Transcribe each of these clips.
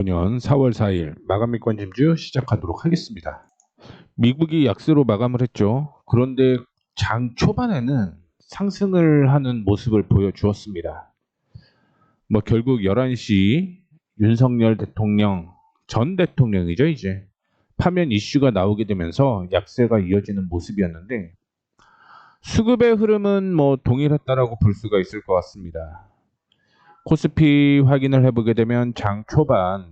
2025년 4월 4일 마감일권 짐주 시작하도록 하겠습니다. 미국이 약세로 마감을 했죠. 그런데 장 초반에는 상승을 하는 모습을 보여주었습니다. 결국 11시 윤석열 대통령, 전 대통령이죠, 이제. 파면 이슈가 나오게 되면서 약세가 이어지는 모습이었는데 수급의 흐름은 동일했다라고 볼 수가 있을 것 같습니다. 코스피 확인을 해보게 되면 장 초반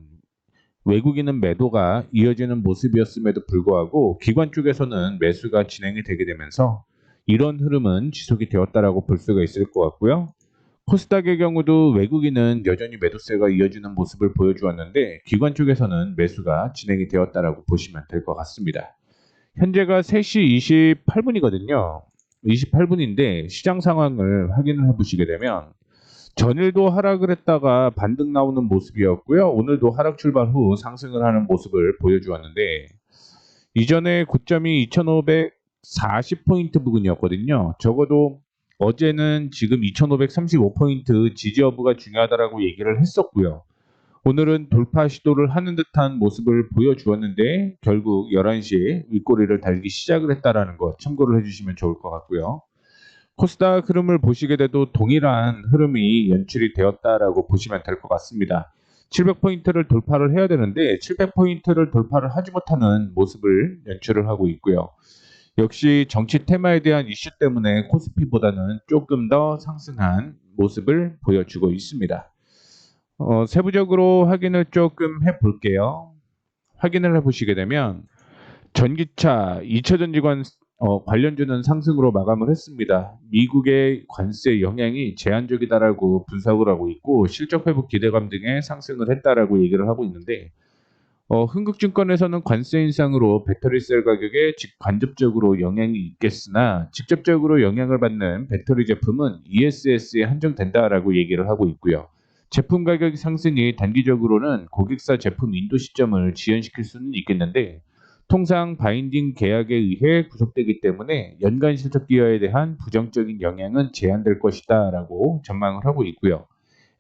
외국인은 매도가 이어지는 모습이었음에도 불구하고 기관 쪽에서는 매수가 진행이 되게 되면서 이런 흐름은 지속이 되었다라고 볼 수가 있을 것 같고요. 코스닥의 경우도 외국인은 여전히 매도세가 이어지는 모습을 보여주었는데 기관 쪽에서는 매수가 진행이 되었다라고 보시면 될 것 같습니다. 현재가 3시 28분이거든요. 28분인데 시장 상황을 확인을 해보시게 되면 전일도 하락을 했다가 반등 나오는 모습이었고요. 오늘도 하락 출발 후 상승을 하는 모습을 보여주었는데 이전에 고점이 2540포인트 부근이었거든요. 적어도 어제는 지금 2535포인트 지지 여부가 중요하다라고 얘기를 했었고요. 오늘은 돌파 시도를 하는 듯한 모습을 보여주었는데 결국 11시에 윗꼬리를 달기 시작을 했다라는 거 참고를 해주시면 좋을 것 같고요. 코스닥 흐름을 보시게 돼도 동일한 흐름이 연출이 되었다라고 보시면 될 것 같습니다. 700포인트를 돌파를 해야 되는데 700포인트를 돌파를 하지 못하는 모습을 연출을 하고 있고요. 역시 정치 테마에 대한 이슈 때문에 코스피보다는 조금 더 상승한 모습을 보여주고 있습니다. 세부적으로 확인을 조금 해볼게요. 확인을 해보시게 되면 전기차, 2차전지 관련주는 상승으로 마감을 했습니다. 미국의 관세 영향이 제한적이다라고 분석을 하고 있고 실적 회복 기대감 등의 상승을 했다라고 얘기를 하고 있는데 흥국증권에서는 관세 인상으로 배터리셀 가격에 간접적으로 영향이 있겠으나 직접적으로 영향을 받는 배터리 제품은 ESS에 한정된다라고 얘기를 하고 있고요. 제품 가격 상승이 단기적으로는 고객사 제품 인도 시점을 지연시킬 수는 있겠는데 통상 바인딩 계약에 의해 구속되기 때문에 연간 실적 기여에 대한 부정적인 영향은 제한될 것이다라고 전망을 하고 있고요.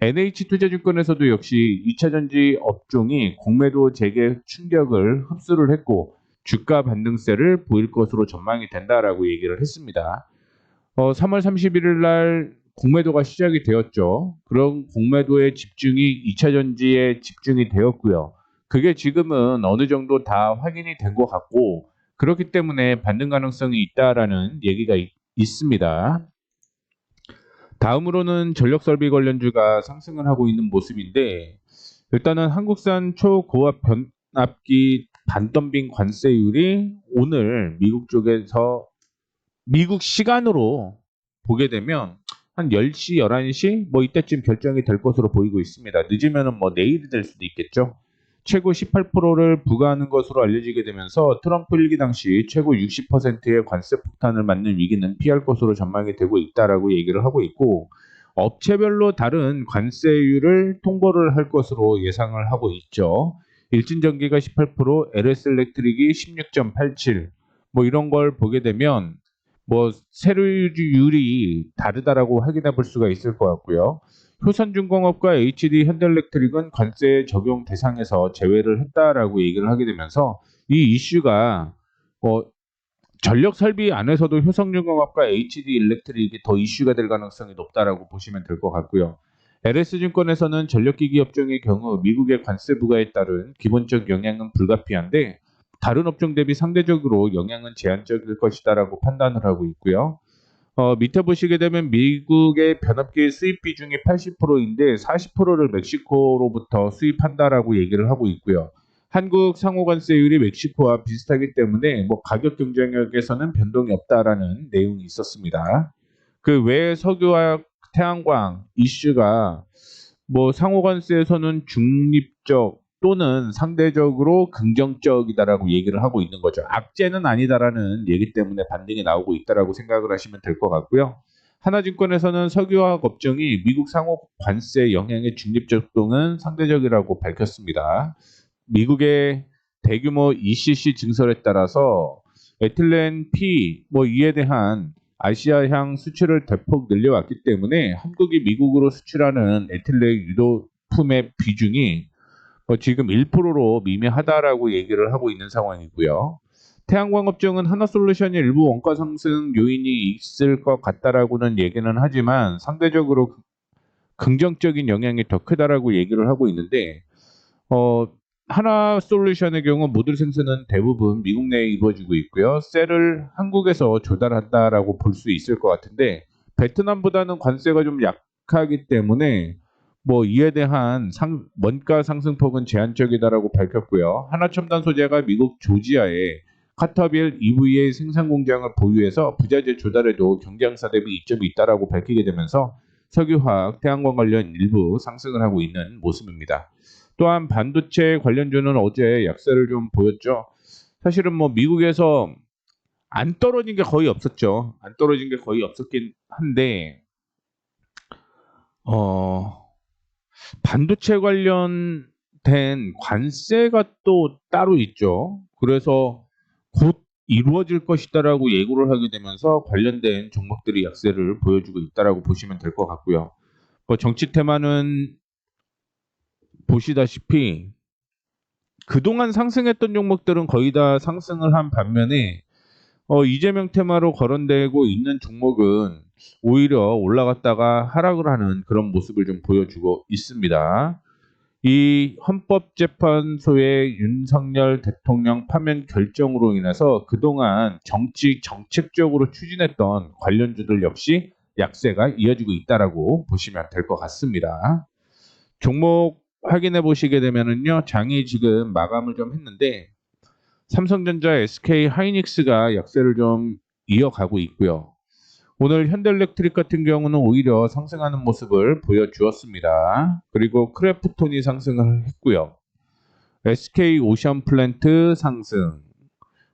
NH투자증권에서도 역시 2차전지 업종이 공매도 재개 충격을 흡수를 했고 주가 반등세를 보일 것으로 전망이 된다라고 얘기를 했습니다. 3월 31일 날 공매도가 시작이 되었죠. 그런 공매도의 집중이 2차전지에 집중이 되었고요. 그게 지금은 어느 정도 다 확인이 된 것 같고 그렇기 때문에 반등 가능성이 있다라는 얘기가 있습니다. 다음으로는 전력설비 관련주가 상승을 하고 있는 모습인데 일단은 한국산 초고압 변압기 반덤빙 관세율이 오늘 미국 쪽에서 미국 시간으로 보게 되면 한 10시, 11시 이때쯤 결정이 될 것으로 보이고 있습니다. 늦으면은 내일이 될 수도 있겠죠. 최고 18%를 부과하는 것으로 알려지게 되면서 트럼프 일기 당시 최고 60%의 관세 폭탄을 맞는 위기는 피할 것으로 전망이 되고 있다라고 얘기를 하고 있고 업체별로 다른 관세율을 통보를 할 것으로 예상을 하고 있죠. 일진전기가 18%, LS엘렉트릭이 16.87 이런 걸 보게 되면 세율이 다르다라고 확인해 볼 수가 있을 것 같고요. 효선중공업과 HD 현대엘렉트릭은 관세 적용 대상에서 제외를 했다라고 얘기를 하게 되면서 이 이슈가 전력 설비 안에서도 효성중공업과 HD 일렉트릭이 더 이슈가 될 가능성이 높다라고 보시면 될 것 같고요. LS증권에서는 전력기기 업종의 경우 미국의 관세 부과에 따른 기본적 영향은 불가피한데 다른 업종 대비 상대적으로 영향은 제한적일 것이다라고 판단을 하고 있고요. 밑에 보시게 되면 미국의 변압기 수입 비중이 80%인데 40%를 멕시코로부터 수입한다라고 얘기를 하고 있고요. 한국 상호관세율이 멕시코와 비슷하기 때문에 가격 경쟁력에서는 변동이 없다라는 내용이 있었습니다. 그 외에 석유와 태양광 이슈가 상호관세에서는 중립적 또는 상대적으로 긍정적이다라고 얘기를 하고 있는 거죠. 악재는 아니다라는 얘기 때문에 반등이 나오고 있다라고 생각을 하시면 될 것 같고요. 하나증권에서는 석유화학 업종이 미국 상호 관세 영향의 중립적 또는 상대적이라고 밝혔습니다. 미국의 대규모 ECC 증설에 따라서 에틸렌 P 이에 대한 아시아향 수출을 대폭 늘려왔기 때문에 한국이 미국으로 수출하는 에틸렌 유도품의 비중이 지금 1%로 미미하다라고 얘기를 하고 있는 상황이고요. 태양광업종은 하나솔루션이 일부 원가 상승 요인이 있을 것 같다라고는 얘기는 하지만 상대적으로 긍정적인 영향이 더 크다라고 얘기를 하고 있는데 하나솔루션의 경우 모듈 생산은 대부분 미국 내에 이루어지고 있고요. 셀을 한국에서 조달한다라고 볼 수 있을 것 같은데 베트남보다는 관세가 좀 약하기 때문에 이에 대한 원가 상승폭은 제한적이다라고 밝혔고요. 하나첨단 소재가 미국 조지아에 카터빌 EVA 생산 공장을 보유해서 부자재 조달에도 경쟁사 대비 이점이 있다라고 밝히게 되면서 석유화학, 태양광 관련 일부 상승을 하고 있는 모습입니다. 또한 반도체 관련주는 어제 약세를 좀 보였죠. 사실은 미국에서 안 떨어진 게 거의 없었죠. 안 떨어진 게 거의 없었긴 한데 반도체 관련된 관세가 또 따로 있죠. 그래서 곧 이루어질 것이다라고 예고를 하게 되면서 관련된 종목들이 약세를 보여주고 있다라고 보시면 될 것 같고요. 정치 테마는 보시다시피 그동안 상승했던 종목들은 거의 다 상승을 한 반면에 이재명 테마로 거론되고 있는 종목은 오히려 올라갔다가 하락을 하는 그런 모습을 좀 보여주고 있습니다. 이 헌법재판소의 윤석열 대통령 파면 결정으로 인해서 그동안 정책적으로 추진했던 관련주들 역시 약세가 이어지고 있다라고 보시면 될 것 같습니다. 종목 확인해 보시게 되면은요, 장이 지금 마감을 좀 했는데 삼성전자, SK 하이닉스가 약세를 좀 이어가고 있고요. 오늘 현대일렉트릭 같은 경우는 오히려 상승하는 모습을 보여주었습니다. 그리고 크래프톤이 상승을 했고요. SK 오션플랜트 상승,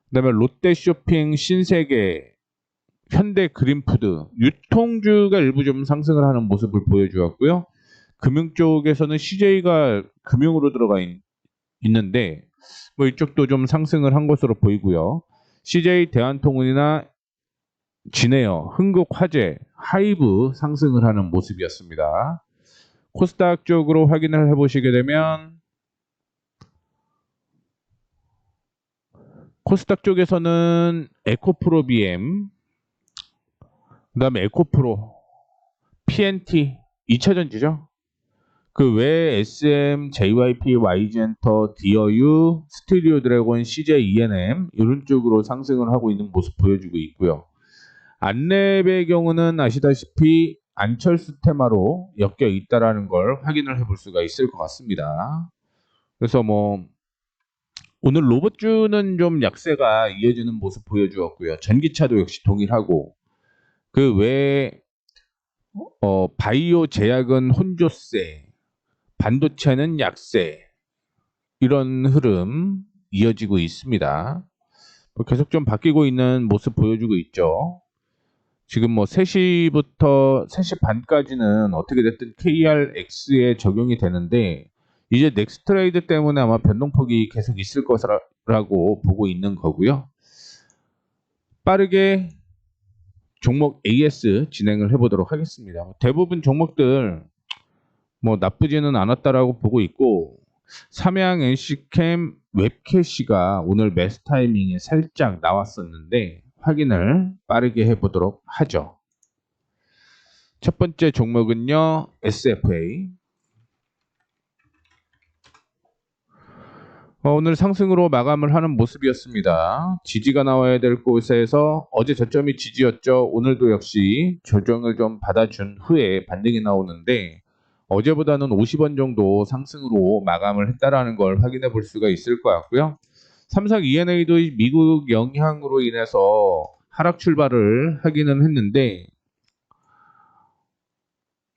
그다음에 롯데쇼핑, 신세계, 현대그린푸드, 유통주가 일부 좀 상승을 하는 모습을 보여주었고요. 금융 쪽에서는 CJ가 금융으로 들어가 있는데 이쪽도 좀 상승을 한 것으로 보이고요. CJ 대한통운이나 진에어, 흥국화재, 하이브 상승을 하는 모습이었습니다. 코스닥 쪽으로 확인을 해보시게 되면 코스닥 쪽에서는 에코프로 BM, 그 다음에 에코프로, PNT, 2차전지죠. 그 외에 SM, JYP, Y젠터, 디어유, 스튜디오 드래곤, CJ ENM 이런 쪽으로 상승을 하고 있는 모습 보여주고 있고요. 안랩의 경우는 아시다시피 안철수 테마로 엮여 있다라는 걸 확인을 해볼 수가 있을 것 같습니다. 그래서 오늘 로봇주는 좀 약세가 이어지는 모습 보여주었고요. 전기차도 역시 동일하고 그 외에 바이오 제약은 혼조세, 반도체는 약세 이런 흐름 이어지고 있습니다. 계속 좀 바뀌고 있는 모습 보여주고 있죠. 지금 3시부터 3시 반까지는 어떻게 됐든 KRX에 적용이 되는데 이제 넥스트레이드 때문에 아마 변동폭이 계속 있을 것이라고 보고 있는 거고요. 빠르게 종목 AS 진행을 해보도록 하겠습니다. 대부분 종목들 나쁘지는 않았다라고 보고 있고 삼양 NC캠 웹캐시가 오늘 매수 타이밍에 살짝 나왔었는데 확인을 빠르게 해보도록 하죠. 첫 번째 종목은요, SFA. 오늘 상승으로 마감을 하는 모습이었습니다. 지지가 나와야 될 곳에서 어제 저점이 지지였죠. 오늘도 역시 조정을 좀 받아준 후에 반등이 나오는데 어제보다는 50원 정도 상승으로 마감을 했다라는 걸 확인해 볼 수가 있을 것 같고요. 삼성 E&A도 미국 영향으로 인해서 하락 출발을 하기는 했는데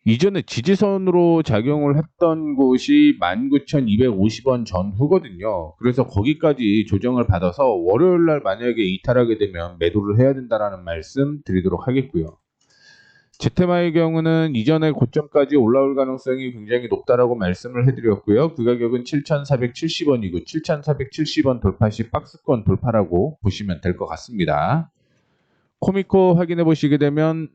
이전에 지지선으로 작용을 했던 곳이 19,250원 전후거든요. 그래서 거기까지 조정을 받아서 월요일날 만약에 이탈하게 되면 매도를 해야 된다는 말씀 드리도록 하겠고요. 제테마의 경우는 이전의 고점까지 올라올 가능성이 굉장히 높다라고 말씀을 해드렸고요. 그 가격은 7,470원이고 7,470원 돌파 시 박스권 돌파라고 보시면 될 것 같습니다. 코미코 확인해 보시게 되면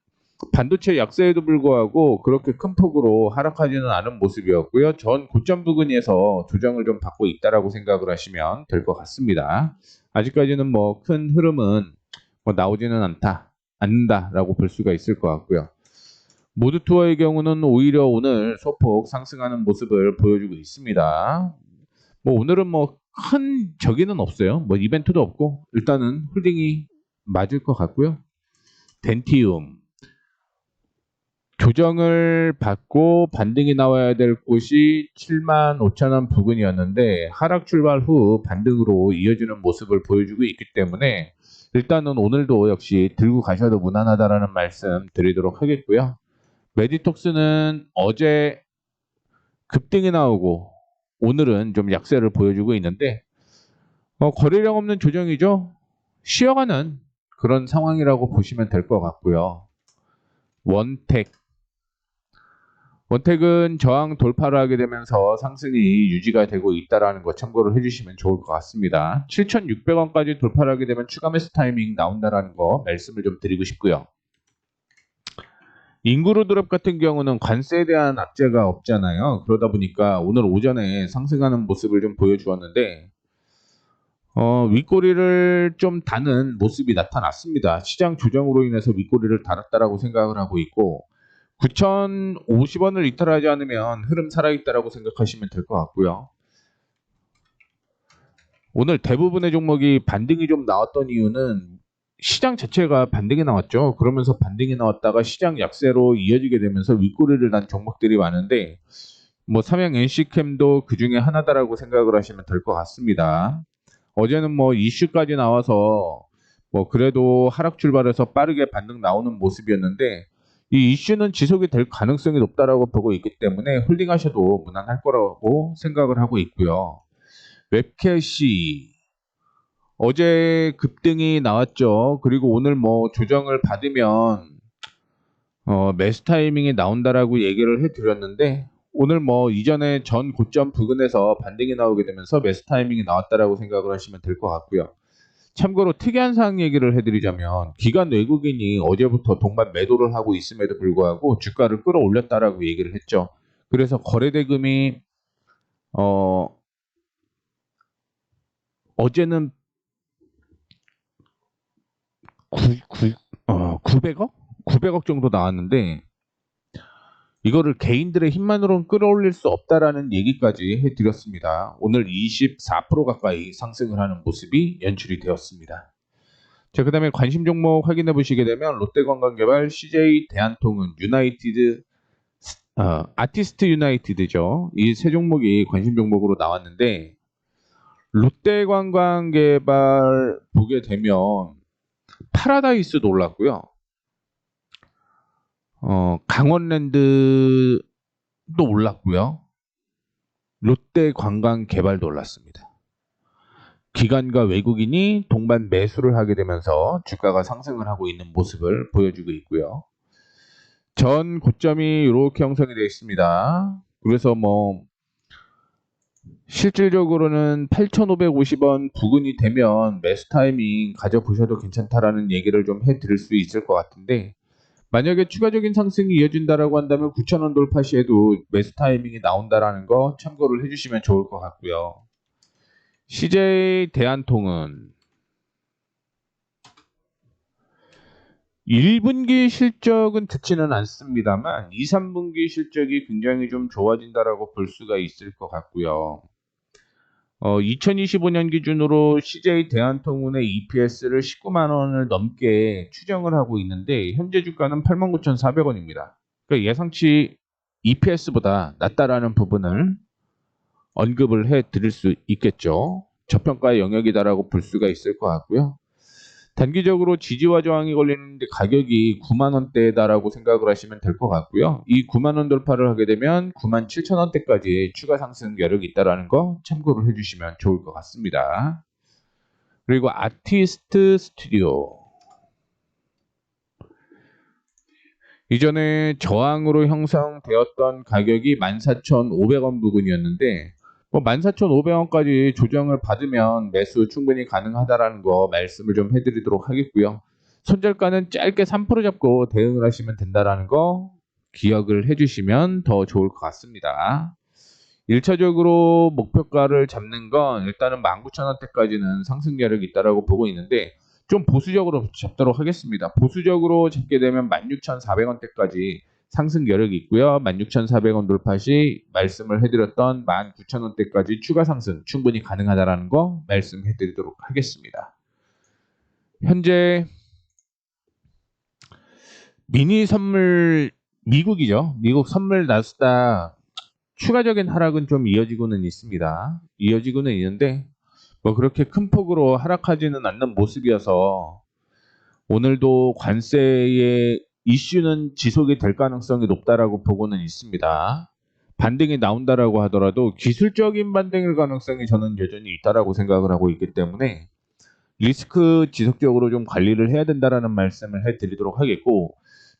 반도체 약세에도 불구하고 그렇게 큰 폭으로 하락하지는 않은 모습이었고요. 전 고점 부근에서 조정을 좀 받고 있다라고 생각을 하시면 될 것 같습니다. 아직까지는 뭐 큰 흐름은 뭐 나오지는 않는다라고 볼 수가 있을 것 같고요. 모드 투어의 경우는 오히려 오늘 소폭 상승하는 모습을 보여주고 있습니다. 뭐 오늘은 뭐 큰 저기는 없어요. 뭐 이벤트도 없고 일단은 홀딩이 맞을 것 같고요. 덴티움 조정을 받고 반등이 나와야 될 곳이 75,000원 부근이었는데 하락 출발 후 반등으로 이어지는 모습을 보여주고 있기 때문에 일단은 오늘도 역시 들고 가셔도 무난하다라는 말씀 드리도록 하겠고요. 메디톡스는 어제 급등이 나오고 오늘은 좀 약세를 보여주고 있는데 거래량 없는 조정이죠. 쉬어가는 그런 상황이라고 보시면 될 것 같고요. 원택은 저항 돌파를 하게 되면서 상승이 유지가 되고 있다는 거 참고를 해주시면 좋을 것 같습니다. 7,600원까지 돌파를 하게 되면 추가 매수 타이밍 나온다는 거 말씀을 좀 드리고 싶고요. 인구로 드롭 같은 경우는 관세에 대한 악재가 없잖아요. 그러다 보니까 오늘 오전에 상승하는 모습을 좀 보여주었는데 윗꼬리를 좀 다는 모습이 나타났습니다. 시장 조정으로 인해서 윗꼬리를 달았다라고 생각을 하고 있고 9,050원을 이탈하지 않으면 흐름 살아있다라고 생각하시면 될 것 같고요. 오늘 대부분의 종목이 반등이 좀 나왔던 이유는 시장 자체가 반등이 나왔죠. 그러면서 반등이 나왔다가 시장 약세로 이어지게 되면서 윗꼬리를 단 종목들이 많은데 뭐 삼양 NC캠도 그 중에 하나다라고 생각을 하시면 될 것 같습니다. 어제는 뭐 이슈까지 나와서 뭐 그래도 하락 출발해서 빠르게 반등 나오는 모습이었는데 이 이슈는 지속이 될 가능성이 높다라고 보고 있기 때문에 홀딩하셔도 무난할 거라고 생각을 하고 있고요. 웹캐시 어제 급등이 나왔죠. 그리고 오늘 뭐 조정을 받으면 매수 타이밍이 나온다라고 얘기를 해드렸는데 오늘 뭐 이전에 전 고점 부근에서 반등이 나오게 되면서 매수 타이밍이 나왔다라고 생각을 하시면 될 것 같고요. 참고로 특이한 사항 얘기를 해드리자면 기관 외국인이 어제부터 동반 매도를 하고 있음에도 불구하고 주가를 끌어올렸다라고 얘기를 했죠. 그래서 거래대금이 어제는 900억? 900억 정도 나왔는데 이거를 개인들의 힘만으로는 끌어올릴 수 없다라는 얘기까지 해드렸습니다. 오늘 24% 가까이 상승을 하는 모습이 연출이 되었습니다. 자, 그 다음에 관심 종목 확인해 보시게 되면 롯데관광개발, CJ 대한통운, 유나이티드, 아티스트 유나이티드죠. 이 세 종목이 관심 종목으로 나왔는데 롯데관광개발 보게 되면 파라다이스도 올랐고요. 강원랜드도 올랐고요. 롯데관광개발도 올랐습니다. 기관과 외국인이 동반 매수를 하게 되면서 주가가 상승을 하고 있는 모습을 보여주고 있고요. 전 고점이 이렇게 형성이 되어 있습니다. 그래서 뭐 실질적으로는 8,550원 부근이 되면 매수 타이밍 가져보셔도 괜찮다라는 얘기를 좀 해드릴 수 있을 것 같은데 만약에 추가적인 상승이 이어진다라고 한다면 9,000원 돌파 시에도 매수 타이밍이 나온다라는 거 참고를 해주시면 좋을 것 같고요. CJ 대한통운 1분기 실적은 좋지는 않습니다만 2, 3분기 실적이 굉장히 좀 좋아진다라고 볼 수가 있을 것 같고요. 2025년 기준으로 CJ 대한통운의 EPS를 19만 원을 넘게 추정을 하고 있는데 현재 주가는 89,400원입니다. 그러니까 예상치 EPS보다 낮다라는 부분을 언급을 해 드릴 수 있겠죠. 저평가의 영역이다라고 볼 수가 있을 것 같고요. 단기적으로 지지와 저항이 걸리는데 가격이 9만 원대다라고 생각을 하시면 될 것 같고요. 이 9만 원 돌파를 하게 되면 9만 7천 원대까지 추가 상승 여력이 있다라는 거 참고를 해주시면 좋을 것 같습니다. 그리고 아티스트 스튜디오 이전에 저항으로 형성되었던 가격이 14,500원 부근이었는데 14,500원까지 조정을 받으면 매수 충분히 가능하다라는 거 말씀을 좀 해드리도록 하겠고요. 손절가는 짧게 3% 잡고 대응을 하시면 된다라는 거 기억을 해주시면 더 좋을 것 같습니다. 1차적으로 목표가를 잡는 건 일단은 19,000원대까지는 상승 여력이 있다라고 보고 있는데 좀 보수적으로 잡도록 하겠습니다. 보수적으로 잡게 되면 16,400원대까지 상승 여력이 있고요. 16,400원 돌파 시 말씀을 해드렸던 19,000원대까지 추가 상승 충분히 가능하다라는 거 말씀해드리도록 하겠습니다. 현재 미니 선물 미국이죠. 미국 선물 나스닥 추가적인 하락은 좀 이어지고는 있습니다. 이어지고는 있는데 뭐 그렇게 큰 폭으로 하락하지는 않는 모습이어서 오늘도 관세의 이슈는 지속이 될 가능성이 높다라고 보고는 있습니다. 반등이 나온다라고 하더라도 기술적인 반등일 가능성이 저는 여전히 있다라고 생각을 하고 있기 때문에 리스크 지속적으로 좀 관리를 해야 된다라는 말씀을 해드리도록 하겠고,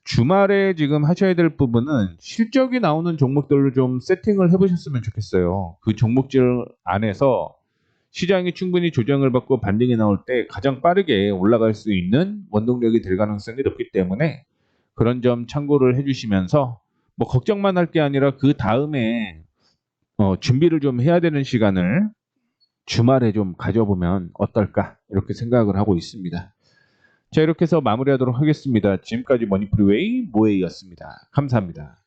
주말에 지금 하셔야 될 부분은 실적이 나오는 종목들로 좀 세팅을 해보셨으면 좋겠어요. 그 종목들 안에서 시장이 충분히 조정을 받고 반등이 나올 때 가장 빠르게 올라갈 수 있는 원동력이 될 가능성이 높기 때문에 그런 점 참고를 해주시면서 뭐 걱정만 할 게 아니라 그 다음에 준비를 좀 해야 되는 시간을 주말에 좀 가져보면 어떨까 이렇게 생각을 하고 있습니다. 자, 이렇게 해서 마무리하도록 하겠습니다. 지금까지 머니프리웨이 모에이였습니다. 감사합니다.